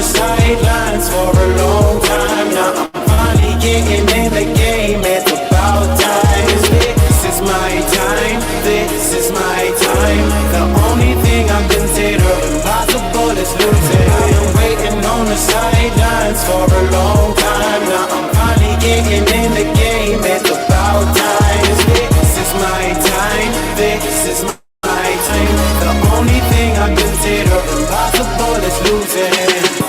sidelines for a long time. Now I'm finally getting in the game. It's about time. This is my time. This is my time. The only thing I consider impossible is losing. I've been waiting on the sidelines for a long time. Now I'm finally getting in the game. It's about time. This is my time. This is my time. The only thing I consider impossible is losing.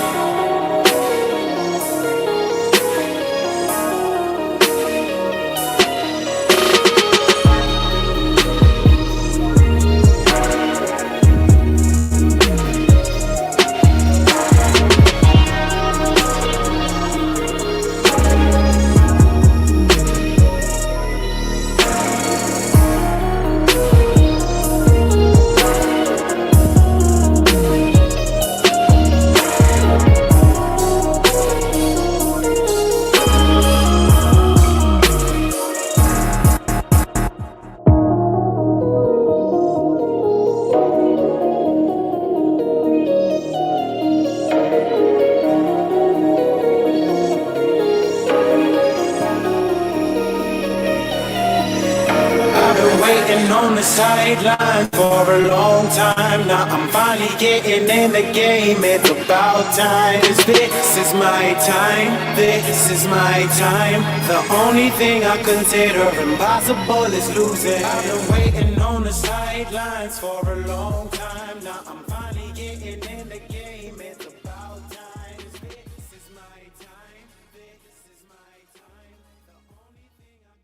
On the sideline for a long time. Now I'm finally getting in the game. It's about time. This is my time. This is my time. The only thing I consider impossible is losing. I've been waiting on the sidelines for a long time. Now I'm finally getting in the game. It's about time. This is my time. This is my time. The only thing I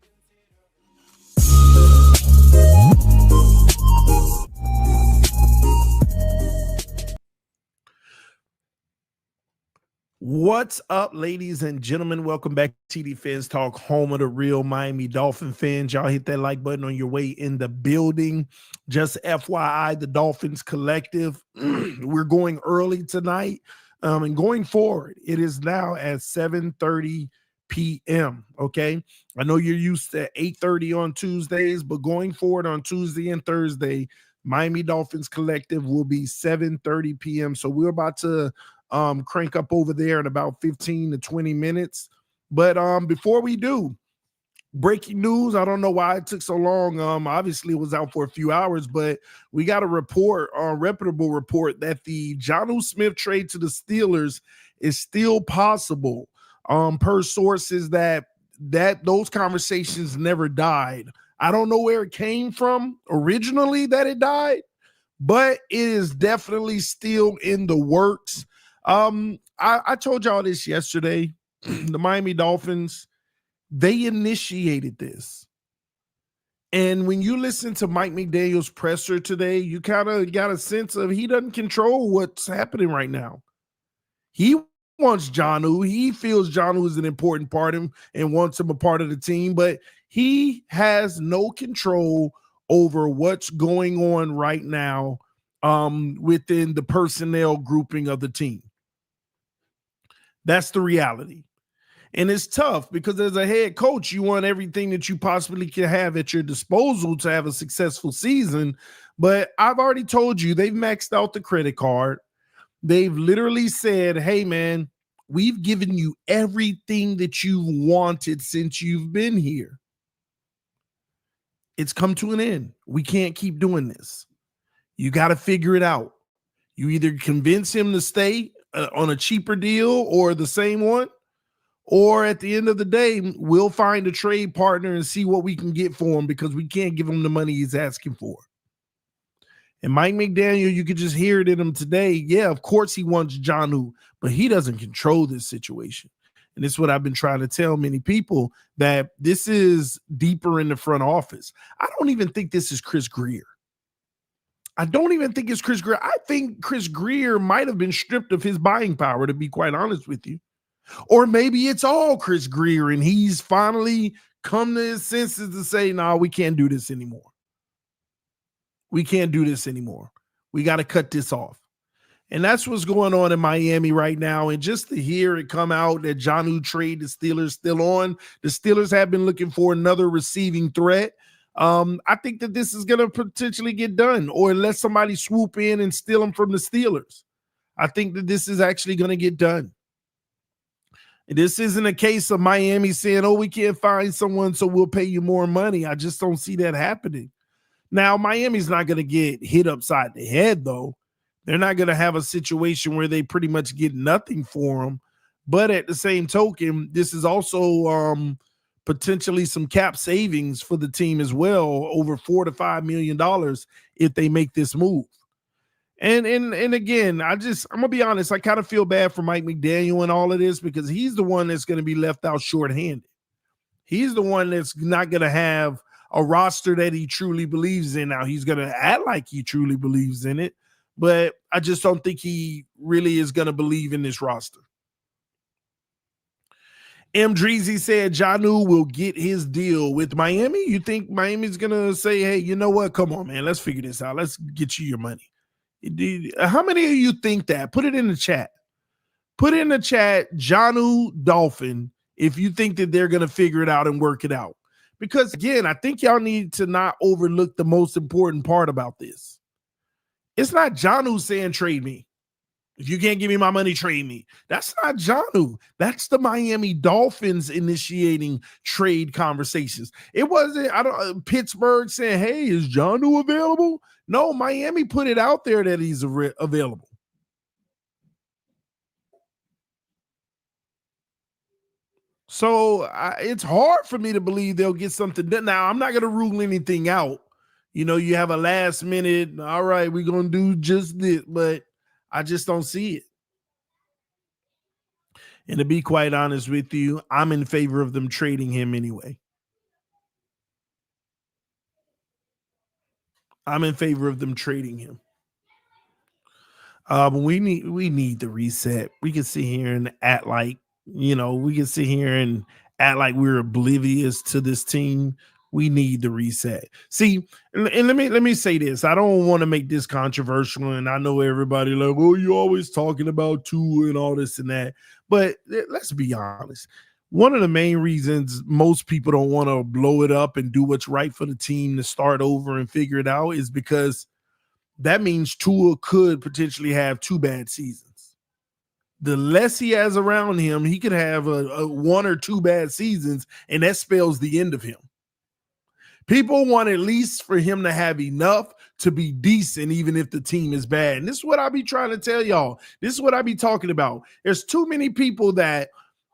What's up, ladies and gentlemen? Welcome back to TD Fans Talk, home of the real Miami Dolphin fans. Y'all hit that like button on your way in the building. Just FYI, the Dolphins Collective, we're going early tonight and going forward. It is now at 7:30 p.m., okay? I know you're used to 8:30 on Tuesdays, but going forward on Tuesday and Thursday, Miami Dolphins Collective will be 7:30 p.m. So we're about to crank up over there in about 15 to 20 minutes. But before we do, breaking news. I don't know why it took so long. Obviously it was out for a few hours, but we got a report, a reputable report, that the Jonnu Smith trade to the Steelers is still possible. Per sources that those conversations never died. I don't know where it came from originally that it died, but it is definitely still in the works. I told y'all this yesterday. The Miami Dolphins, they initiated this. And when you listen to Mike McDaniel's presser today, you kind of got a sense of he doesn't control what's happening right now. He wants Jonnu. He feels Jonnu is an important part of him and wants him a part of the team, but he has no control over what's going on right now within the personnel grouping of the team. That's the reality. And it's tough because as a head coach, you want everything that you possibly can have at your disposal to have a successful season. But I've already told you they've maxed out the credit card. They've literally said, hey, man, we've given you everything that you've wanted since you've been here. It's come to an end. We can't keep doing this. You got to figure it out. You either convince him to stay on a cheaper deal or the same one, or at the end of the day, we'll find a trade partner and see what we can get for him because we can't give him the money he's asking for. And Mike McDaniel, you could just hear it in him today. Yeah, of course he wants Jonnu, but he doesn't control this situation. And this is what I've been trying to tell many people, that this is deeper in the front office. I don't even think this is Chris Grier. I don't even think it's Chris Grier. I think Chris Grier might have been stripped of his buying power, to be quite honest with you. Or maybe it's all Chris Grier and he's finally come to his senses to say, no, we can't do this anymore. We can't do this anymore. We got to cut this off. And that's what's going on in Miami right now. And just to hear it come out that Jonnu trade the Steelers still on, the Steelers have been looking for another receiving threat. I think that this is going to potentially get done, or unless somebody swoop in and steal them from the Steelers. I think that this is actually going to get done. This isn't a case of Miami saying, oh, we can't find someone, so we'll pay you more money. I just don't see that happening. Now, Miami's not going to get hit upside the head, though. They're not going to have a situation where they pretty much get nothing for them. But at the same token, this is also potentially some cap savings for the team as well, over $4 to $5 million if they make this move. And again, I'm gonna be honest, I kind of feel bad for Mike McDaniel and all of this because he's the one that's going to be left out shorthanded. He's the one that's not going to have a roster that he truly believes in. Now he's going to act like he truly believes in it, but I just don't think he really is going to believe in this roster. M. Dreezy said Jonnu will get his deal with Miami. You think Miami's going to say, hey, you know what? Come on, man. Let's figure this out. Let's get you your money. How many of you think that? Put it in the chat. Put in the chat, Jonnu Dolphin, if you think that they're going to figure it out and work it out. Because, again, I think y'all need to not overlook the most important part about this. It's not Jonnu saying trade me. If you can't give me my money, trade me. That's not Jonnu. That's the Miami Dolphins initiating trade conversations. It wasn't Pittsburgh saying, hey, is Jonnu available? No, Miami put it out there that he's available. So it's hard for me to believe they'll get something done. Now, I'm not going to rule anything out. You know, you have a last minute, all right, we're going to do just this, but I just don't see it. And to be quite honest with you, I'm in favor of them trading him anyway. I'm in favor of them trading him. We need the reset. We can sit here and act like, we can sit here and act like we're oblivious to this team. We need the reset. See, and let me say this. I don't want to make this controversial, and I know everybody like, oh, you're always talking about Tua and all this and that. But let's be honest. One of the main reasons most people don't want to blow it up and do what's right for the team to start over and figure it out is because that means Tua could potentially have 2 bad seasons. The less he has around him, he could have a 1 or 2 bad seasons, and that spells the end of him. People want at least for him to have enough to be decent, even if the team is bad. And this is what I be trying to tell y'all. This is what I be talking about. There's too many people that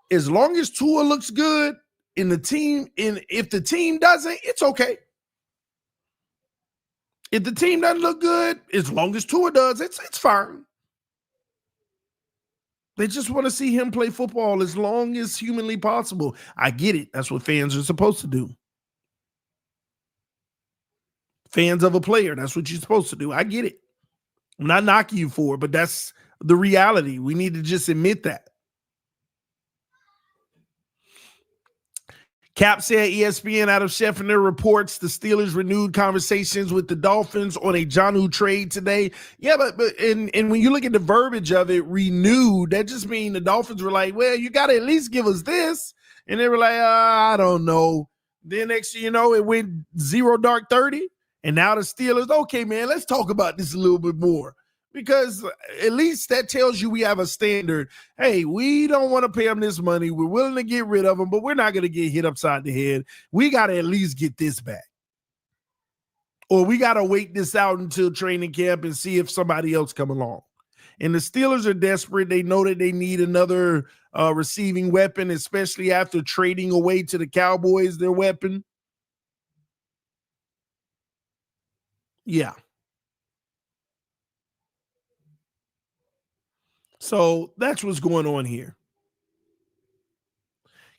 as long as Tua looks good in the team, if the team doesn't, it's okay. If the team doesn't look good, as long as Tua does, it's fine. They just want to see him play football as long as humanly possible. I get it. That's what fans are supposed to do. Fans of a player, that's what you're supposed to do. I get it. I'm not knocking you for it, but that's the reality. We need to just admit that. Cap said ESPN out of Scheffner reports the Steelers renewed conversations with the Dolphins on a Jonnu trade today. Yeah, but and when you look at the verbiage of it, renewed, that just means the Dolphins were like, well, you got to at least give us this. And they were like, I don't know. Then next thing you know, it went 0 dark 30. And now the Steelers, okay, man, let's talk about this a little bit more. Because at least that tells you we have a standard. Hey, we don't want to pay them this money. We're willing to get rid of them, but we're not going to get hit upside the head. We got to at least get this back. Or we got to wait this out until training camp and see if somebody else come along. And the Steelers are desperate. They know that they need another receiving weapon, especially after trading away to the Cowboys their weapon. Yeah. So that's what's going on here.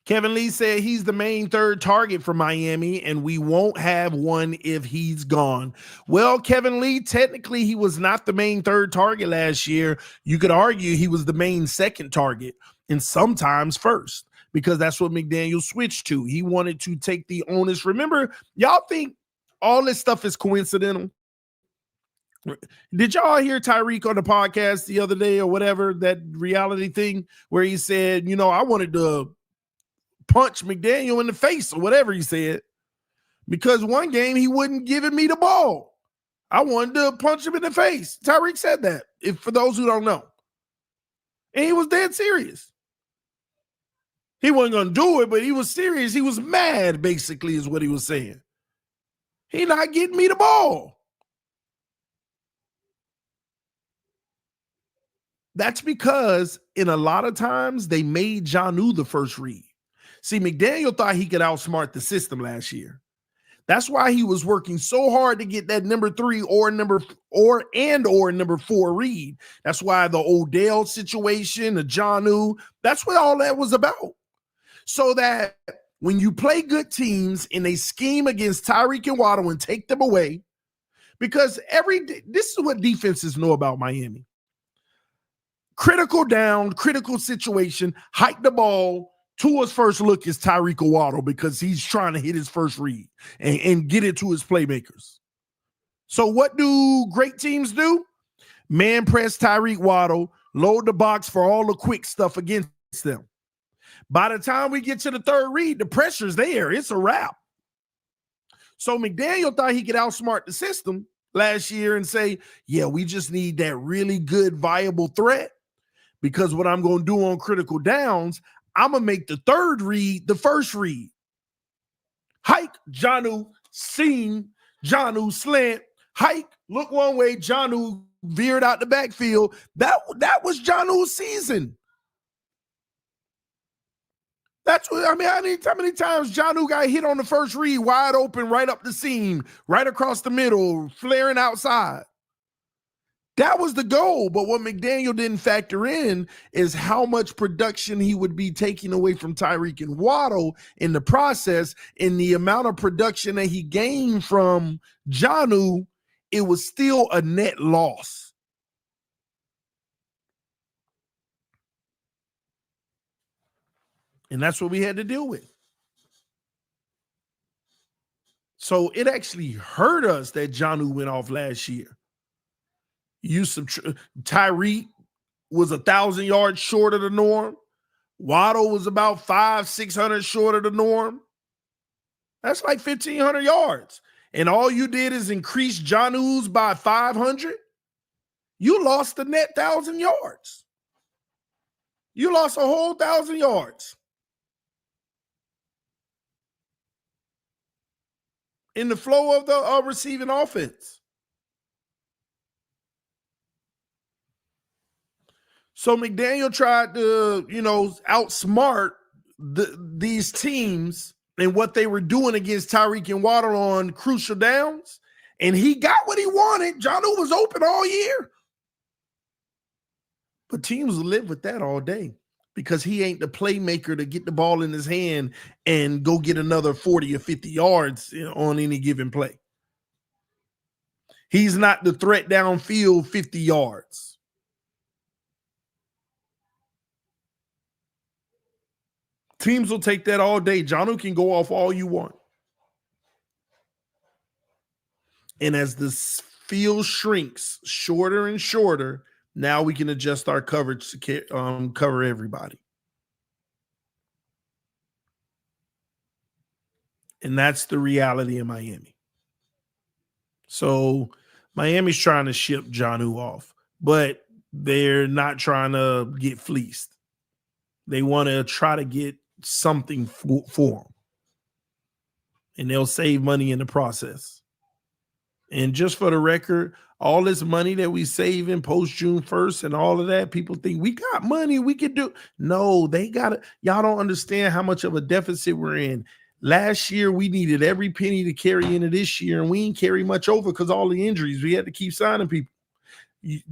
Kevin Lee said he's the main third target for Miami, and we won't have one if he's gone. Well, Kevin Lee, technically he was not the main third target last year. You could argue he was the main second target, and sometimes first, because that's what McDaniel switched to. He wanted to take the onus. Remember, y'all think all this stuff is coincidental? Did y'all hear Tyreek on the podcast the other day or whatever, that reality thing where he said, I wanted to punch McDaniel in the face or whatever he said, because one game he wouldn't give me the ball. I wanted to punch him in the face. Tyreek said that, for those who don't know. And he was dead serious. He wasn't going to do it, but he was serious. He was mad, basically, is what he was saying. He not getting me the ball. That's because in a lot of times they made Jonnu the first read. See, McDaniel thought he could outsmart the system last year. That's why he was working so hard to get that number 3 or number 4 read. That's why the Odell situation, the Jonnu, that's what all that was about. So that when you play good teams and they scheme against Tyreek and Waddle and take them away, because this is what defenses know about Miami. Critical down, critical situation, hike the ball. Tua's first look is Tyreek or Waddle because he's trying to hit his first read and get it to his playmakers. So what do great teams do? Man press Tyreek Waddle, load the box for all the quick stuff against them. By the time we get to the third read, the pressure's there. It's a wrap. So McDaniel thought he could outsmart the system last year and say, yeah, we just need that really good, viable threat because what I'm going to do on critical downs, I'm going to make the third read the first read. Hike, Jonnu, seam, Jonnu, slant, hike, look one way, Jonnu veered out the backfield. That was Jonnu's season. That's what I mean. How many times Jonnu got hit on the first read, wide open, right up the seam, right across the middle, flaring outside. That was the goal. But what McDaniel didn't factor in is how much production he would be taking away from Tyreek and Waddle in the process. In the amount of production that he gained from Jonnu, it was still a net loss. And that's what we had to deal with. So it actually hurt us that Jonnu went off last year. Tyreek was 1,000 yards short of the norm. Waddle was about 500-600 short of the norm. That's like 1,500 yards. And all you did is increase Jonnu's by 500. You lost the net 1,000 yards. You lost a whole 1,000 yards. In the flow of the receiving offense. So McDaniel tried to, outsmart these teams and what they were doing against Tyreek and Waddle on crucial downs, and he got what he wanted. Jonnu was open all year. But teams will live with that all day because he ain't the playmaker to get the ball in his hand and go get another 40 or 50 yards on any given play. He's not the threat downfield 50 yards. Teams will take that all day. Jonnu can go off all you want. And as the field shrinks shorter and shorter, now we can adjust our coverage to cover everybody. And that's the reality in Miami. So Miami's trying to ship Jonnu off, but they're not trying to get fleeced. They want to try to get something for him. And they'll save money in the process. And just for the record, all this money that we save in post June 1st and all of that, people think we got money we could do. No, they got it. Y'all don't understand how much of a deficit we're in. Last year, we needed every penny to carry into this year, and we ain't carry much over because all the injuries. We had to keep signing people.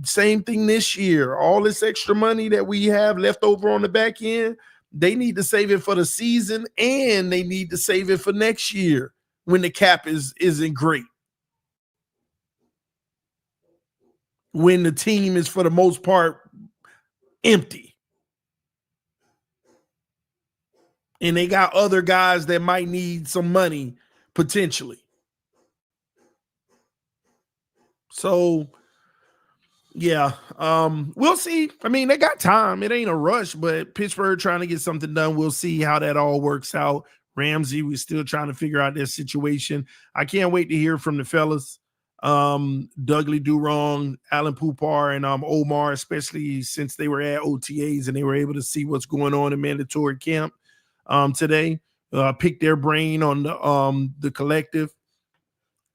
Same thing this year. All this extra money that we have left over on the back end, they need to save it for the season, and they need to save it for next year when the cap isn't great. When the team is, for the most part, empty. And they got other guys that might need some money, potentially. So, yeah, we'll see. I mean, they got time. It ain't a rush, but Pittsburgh trying to get something done. We'll see how that all works out. Ramsey, we're still trying to figure out their situation. I can't wait to hear from the fellas. Dudley Durong, Alan Poupar, and Omar, especially since they were at OTAs and they were able to see what's going on in mandatory camp today. Pick their brain on the collective.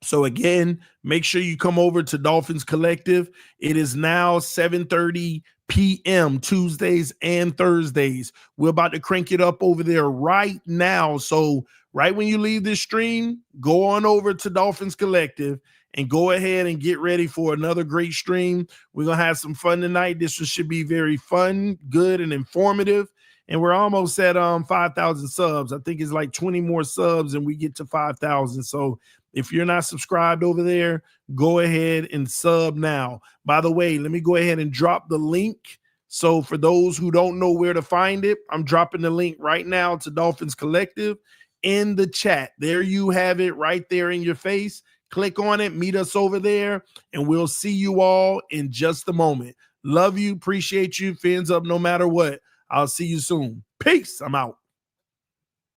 So again, make sure you come over to Dolphins Collective. It is now 7:30 p.m. Tuesdays and Thursdays. We're about to crank it up over there right now. So right when you leave this stream, go on over to Dolphins Collective and go ahead and get ready for another great stream. We're going to have some fun tonight. This should be very fun, good, and informative. And we're almost at 5,000 subs. I think it's like 20 more subs and we get to 5,000. So if you're not subscribed over there, go ahead and sub now. By the way, let me go ahead and drop the link. So for those who don't know where to find it, I'm dropping the link right now to Dolphins Collective in the chat. There you have it right there in your face. Click on it, meet us over there, and we'll see you all in just a moment. Love you, appreciate you, fins up no matter what. I'll see you soon. Peace. I'm out.